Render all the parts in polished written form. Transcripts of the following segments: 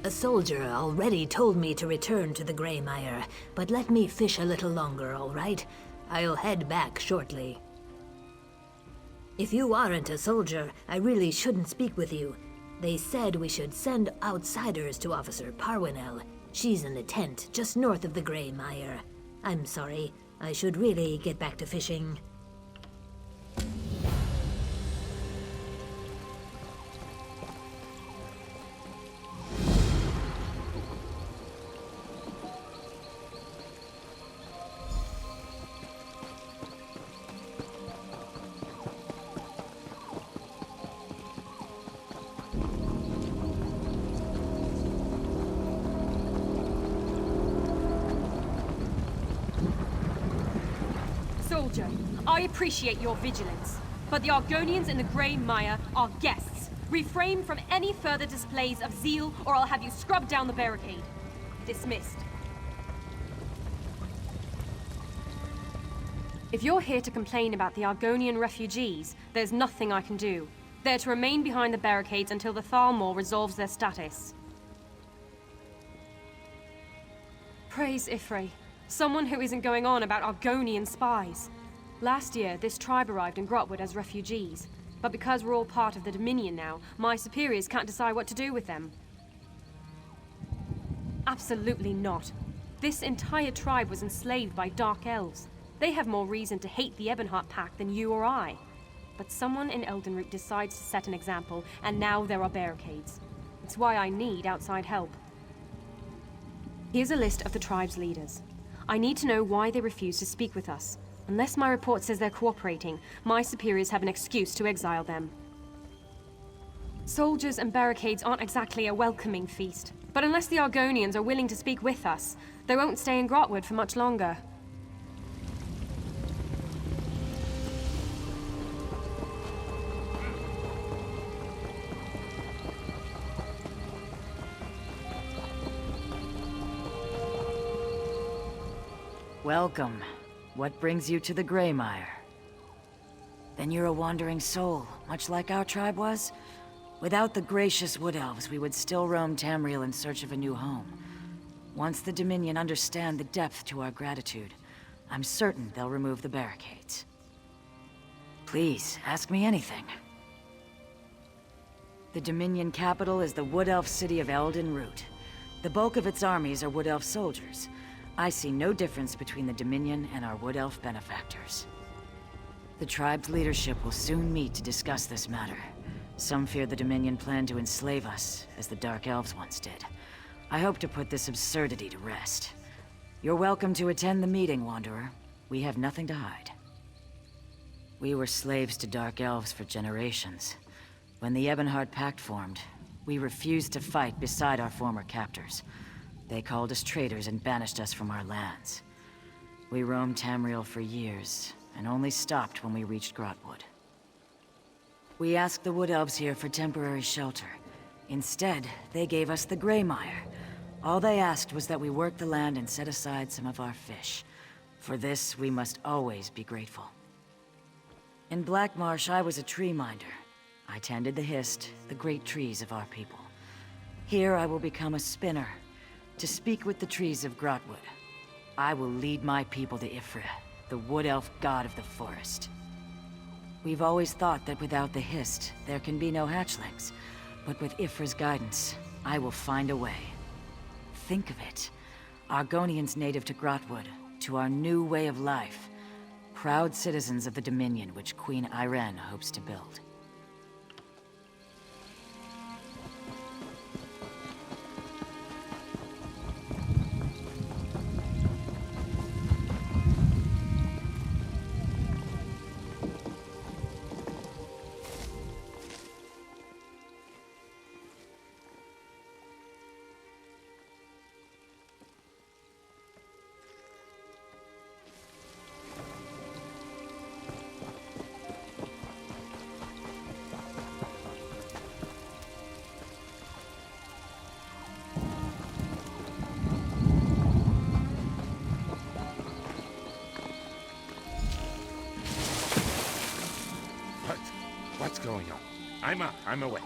A soldier already told me to return to the Gray Mire, but let me fish a little longer, all right? I'll head back shortly. If you aren't a soldier, I really shouldn't speak with you. They said we should send outsiders to Officer Parwinell. She's in a tent just north of the Gray Mire. I'm sorry. I should really get back to fishing. Soldier, I appreciate your vigilance, but the Argonians in the Gray Mire are guests. Refrain from any further displays of zeal, or I'll have you scrubbed down the barricade. Dismissed. If you're here to complain about the Argonian refugees, there's nothing I can do. They're to remain behind the barricades until the Thalmor resolves their status. Praise Ifrei. Someone who isn't going on about Argonian spies. Last year, this tribe arrived in Grotwood as refugees. But because we're all part of the Dominion now, my superiors can't decide what to do with them. Absolutely not. This entire tribe was enslaved by Dark Elves. They have more reason to hate the Ebonheart Pact than you or I. But someone in Eldenroot decides to set an example, and now there are barricades. It's why I need outside help. Here's a list of the tribe's leaders. I need to know why they refuse to speak with us. Unless my report says they're cooperating, my superiors have an excuse to exile them. Soldiers and barricades aren't exactly a welcoming feast. But unless the Argonians are willing to speak with us, they won't stay in Grotwood for much longer. Welcome. What brings you to the Gray Mire? Then you're a wandering soul, much like our tribe was? Without the gracious Wood Elves, we would still roam Tamriel in search of a new home. Once the Dominion understand the depth to our gratitude, I'm certain they'll remove the barricades. Please, ask me anything. The Dominion capital is the Wood Elf city of Eldenroot. The bulk of its armies are Wood Elf soldiers. I see no difference between the Dominion and our Wood Elf benefactors. The tribe's leadership will soon meet to discuss this matter. Some fear the Dominion plan to enslave us, as the Dark Elves once did. I hope to put this absurdity to rest. You're welcome to attend the meeting, Wanderer. We have nothing to hide. We were slaves to Dark Elves for generations. When the Ebonheart Pact formed, we refused to fight beside our former captors. They called us traitors and banished us from our lands. We roamed Tamriel for years, and only stopped when we reached Grotwood. We asked the Wood Elves here for temporary shelter. Instead, they gave us the Gray Mire. All they asked was that we work the land and set aside some of our fish. For this, we must always be grateful. In Black Marsh, I was a tree minder. I tended the hist, the great trees of our people. Here, I will become a spinner, to speak with the trees of Grotwood. I will lead my people to Ifra, the wood elf god of the forest. We've always thought that without the hist, there can be no hatchlings. But with Ifra's guidance, I will find a way. Think of it. Argonians native to Grotwood, to our new way of life. Proud citizens of the Dominion which Queen Irene hopes to build. What's going on? I'm up. I'm awake.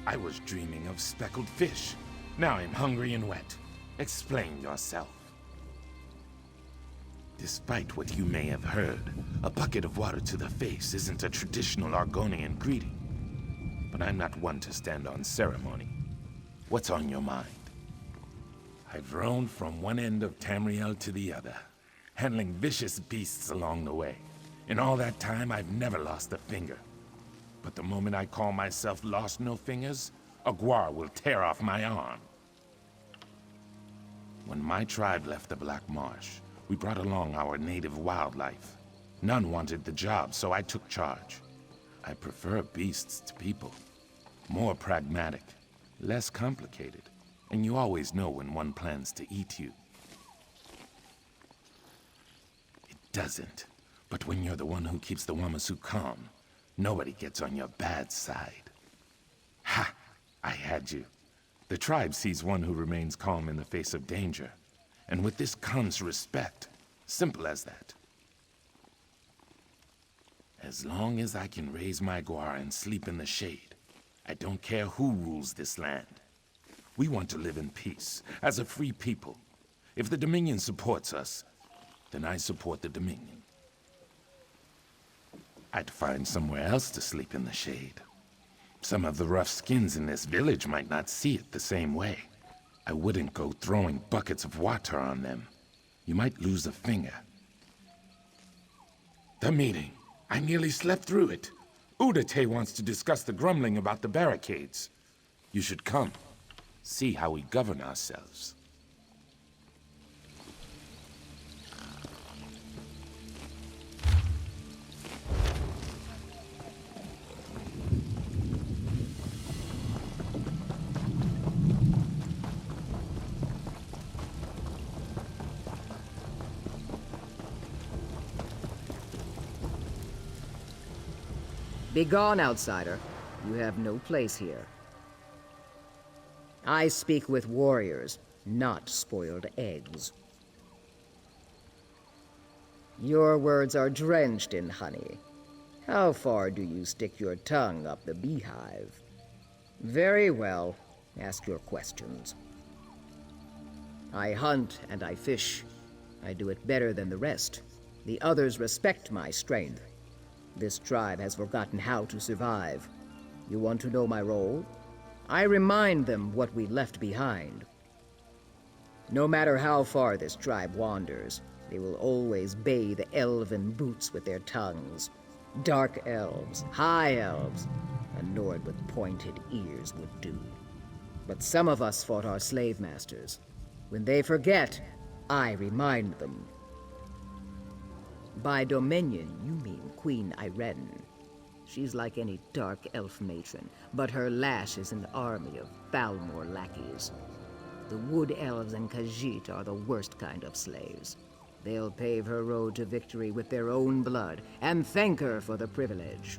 I was dreaming of speckled fish. Now I'm hungry and wet. Explain yourself. Despite what you may have heard, a bucket of water to the face isn't a traditional Argonian greeting. But I'm not one to stand on ceremony. What's on your mind? I've roamed from one end of Tamriel to the other, handling vicious beasts along the way. In all that time, I've never lost a finger. But the moment I call myself Lost No Fingers, a Gwar will tear off my arm. When my tribe left the Black Marsh, we brought along our native wildlife. None wanted the job, so I took charge. I prefer beasts to people. More pragmatic, less complicated, and you always know when one plans to eat you. It doesn't. But when you're the one who keeps the Wamasu calm, nobody gets on your bad side. Ha! I had you. The tribe sees one who remains calm in the face of danger. And with this comes respect. Simple as that. As long as I can raise my Gwar and sleep in the shade, I don't care who rules this land. We want to live in peace, as a free people. If the Dominion supports us, then I support the Dominion. I'd find somewhere else to sleep in the shade. Some of the rough skins in this village might not see it the same way. I wouldn't go throwing buckets of water on them. You might lose a finger. The meeting. I nearly slept through it. Udate wants to discuss the grumbling about the barricades. You should come. See how we govern ourselves. Begone, outsider. You have no place here. I speak with warriors, not spoiled eggs. Your words are drenched in honey. How far do you stick your tongue up the beehive? Very well. Ask your questions. I hunt and I fish. I do it better than the rest. The others respect my strength. This tribe has forgotten how to survive. You want to know my role? I remind them what we left behind. No matter how far this tribe wanders, they will always bathe elven boots with their tongues. Dark elves, high elves, a Nord with pointed ears would do. But some of us fought our slave masters. When they forget, I remind them. By Dominion, you mean Queen Irene. She's like any dark elf matron, but her lash is an army of Balmor lackeys. The wood elves and Khajiit are the worst kind of slaves. They'll pave her road to victory with their own blood, and thank her for the privilege.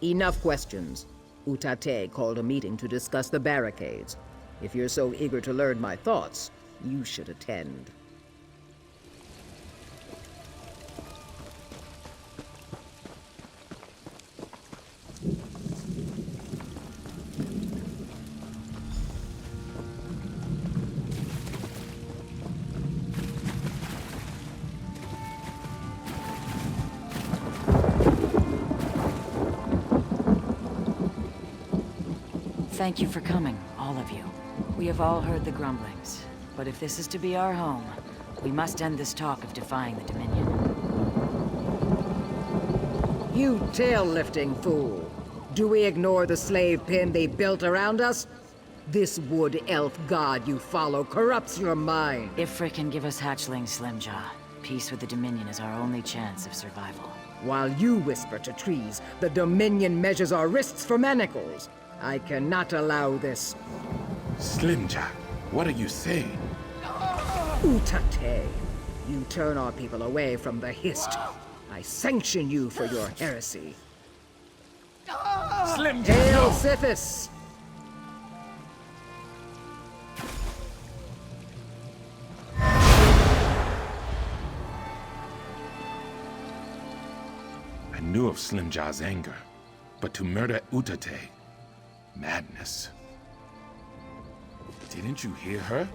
Enough questions. Utate called a meeting to discuss the barricades. If you're so eager to learn my thoughts, You should attend. Thank you for coming, all of you. We have all heard the grumblings, but if this is to be our home, we must end this talk of defying the Dominion. You tail-lifting fool! Do we ignore the slave pen they built around us? This wood elf god you follow corrupts your mind. Ifrit can give us hatchlings, Slimjaw. Peace with the Dominion is our only chance of survival. While you whisper to trees, the Dominion measures our wrists for manacles. I cannot allow this. Slimjaw, what are you saying? Utate, you turn our people away from the Hist. I sanction you for your heresy. Slimjaw, Hail no! Sithis! I knew of Slimjaw's anger, but to murder Utate, madness. Didn't you hear her?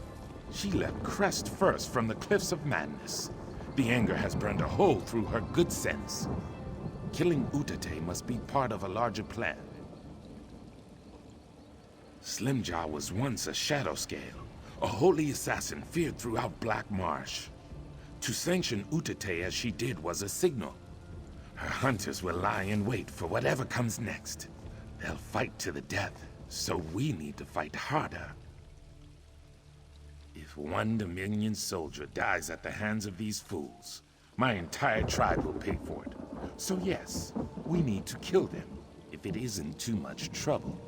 She left crest first from the cliffs of madness. The anger has burned a hole through her good sense. Killing Utate must be part of a larger plan. Slimjaw was once a shadow scale, a holy assassin feared throughout Black Marsh. To sanction Utate as she did was a signal. Her hunters will lie in wait for whatever comes next. They'll fight to the death, so we need to fight harder. If one Dominion soldier dies at the hands of these fools, my entire tribe will pay for it. So yes, we need to kill them, if it isn't too much trouble.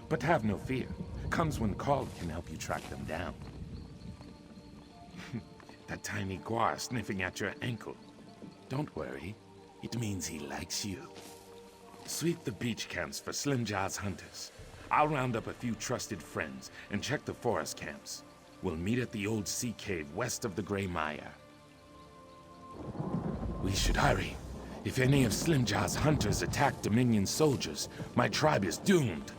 But have no fear. Comes when called can help you track them down. That tiny guar sniffing at your ankle. Don't worry, it means he likes you. Sweep the beach camps for Slimjaw's hunters. I'll round up a few trusted friends and check the forest camps. We'll meet at the old sea cave west of the Gray Mire. We should hurry. If any of Slimjaw's hunters attack Dominion soldiers, my tribe is doomed.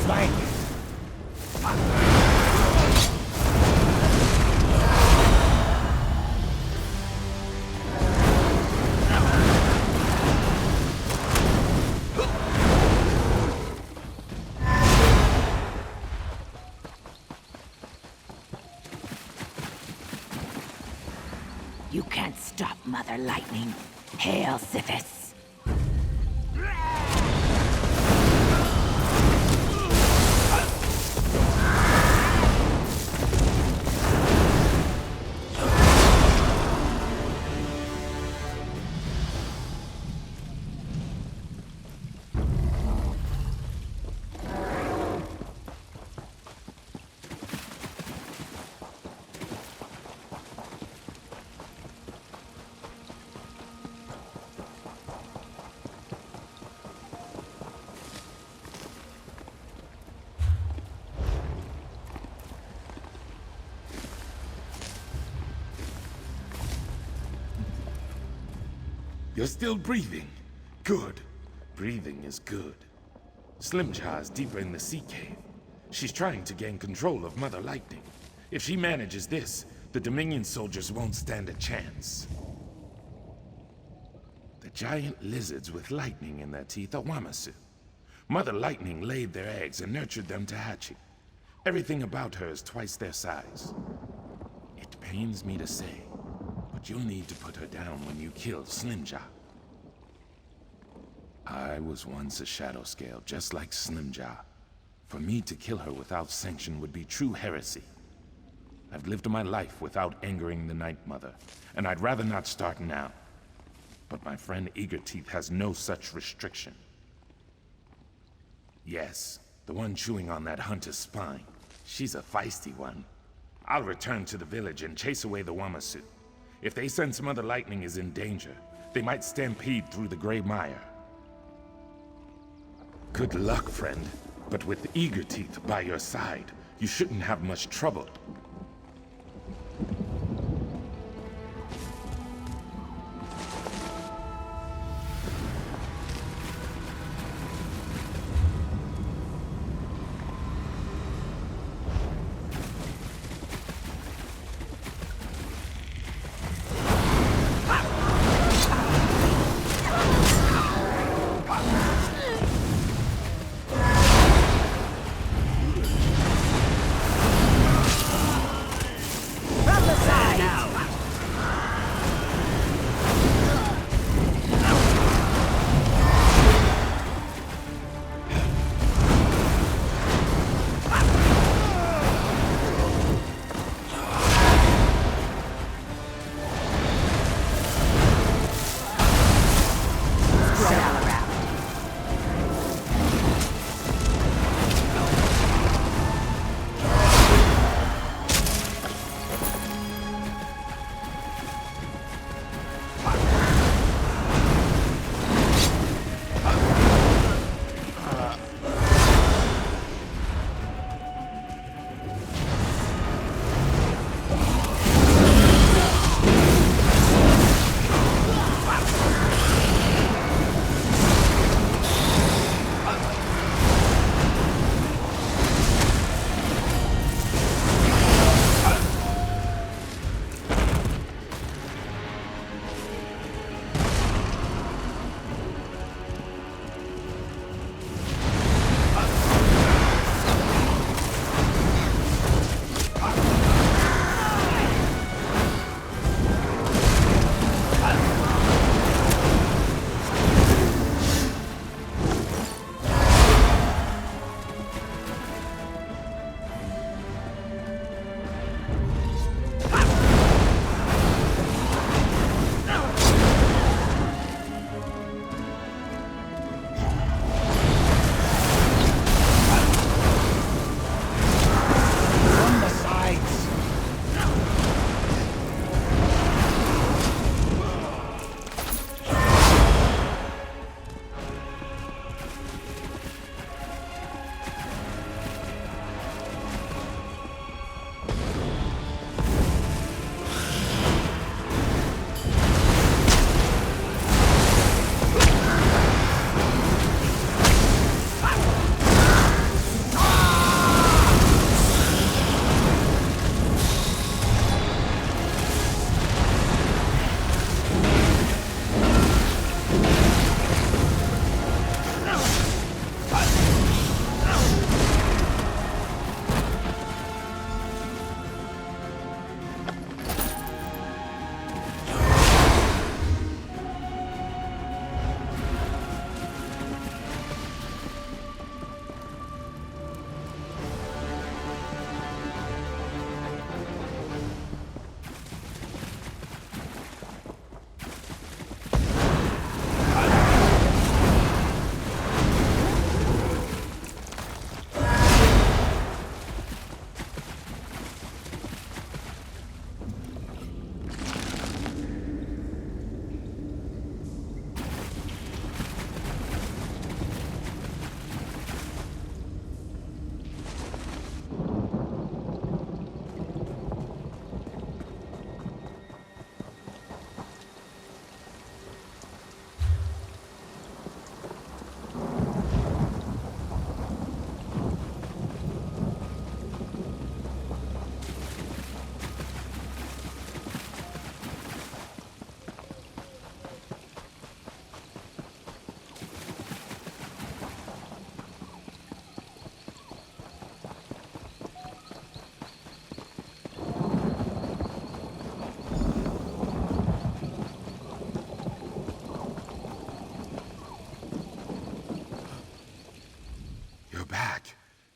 Sounds like it. You can't stop Mother Lightning. Hail, Sithis! You're still breathing. Good. Breathing is good. Slimjaw is deeper in the sea cave. She's trying to gain control of Mother Lightning. If she manages this, the Dominion soldiers won't stand a chance. The giant lizards with lightning in their teeth are Wamasu. Mother Lightning laid their eggs and nurtured them to hatching. Everything about her is twice their size. It pains me to say, but you'll need to put her down when you kill Slimjaw. I was once a shadow scale, just like Slimjaw. For me to kill her without sanction would be true heresy. I've lived my life without angering the Night Mother, and I'd rather not start now. But my friend Eagerteeth has no such restriction. Yes, the one chewing on that hunter's spine. She's a feisty one. I'll return to the village and chase away the Wamasu. If they sense Mother Lightning is in danger, they might stampede through the Gray Mire. Good luck, friend. But with Eagerteeth by your side, you shouldn't have much trouble.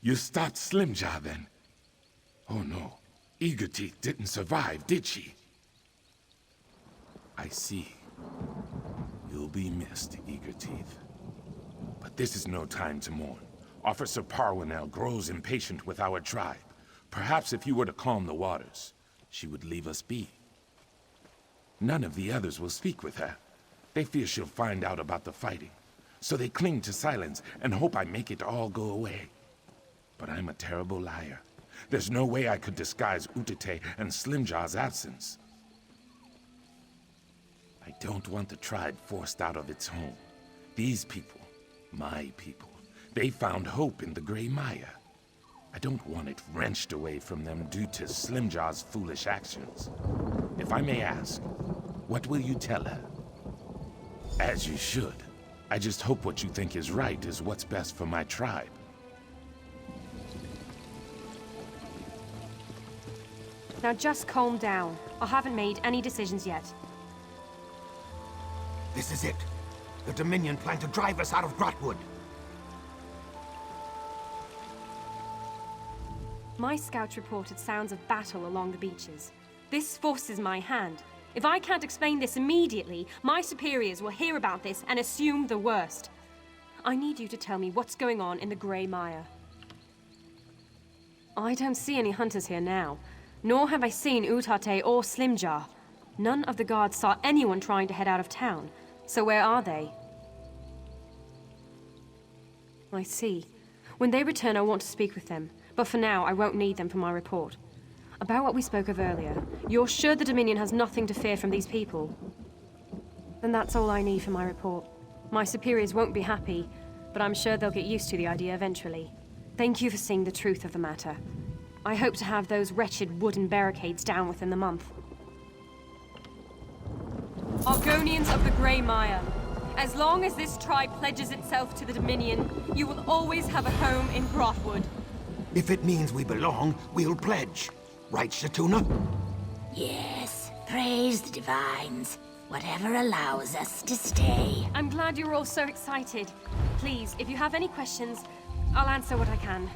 You stopped Slimjaw then? Oh no, Eagerteeth didn't survive, did she? I see. You'll be missed, Eagerteeth. But this is no time to mourn. Officer Parwinell grows impatient with our tribe. Perhaps if you were to calm the waters, she would leave us be. None of the others will speak with her. They fear she'll find out about the fighting, so they cling to silence and hope I make it all go away. But I'm a terrible liar. There's no way I could disguise Utate and Slimjaw's absence. I don't want the tribe forced out of its home. These people, my people, they found hope in the Gray Mire. I don't want it wrenched away from them due to Slimjaw's foolish actions. If I may ask, what will you tell her? As you should. I just hope what you think is right is what's best for my tribe. Now just calm down. I haven't made any decisions yet. This is it. The Dominion plan to drive us out of Grotwood. My scouts reported sounds of battle along the beaches. This forces my hand. If I can't explain this immediately, my superiors will hear about this and assume the worst. I need you to tell me what's going on in the Gray Mire. I don't see any hunters here now, nor have I seen Utate or Slimjaw. None of the guards saw anyone trying to head out of town, so where are they? I see. When they return, I want to speak with them, but for now, I won't need them for my report. About what we spoke of earlier, you're sure the Dominion has nothing to fear from these people? Then that's all I need for my report. My superiors won't be happy, but I'm sure they'll get used to the idea eventually. Thank you for seeing the truth of the matter. I hope to have those wretched wooden barricades down within the month. Argonians of the Gray Mire. As long as this tribe pledges itself to the Dominion, you will always have a home in Grotwood. If it means we belong, we'll pledge. Right, Shatuna? Yes, praise the Divines. Whatever allows us to stay. I'm glad you're all so excited. Please, if you have any questions, I'll answer what I can.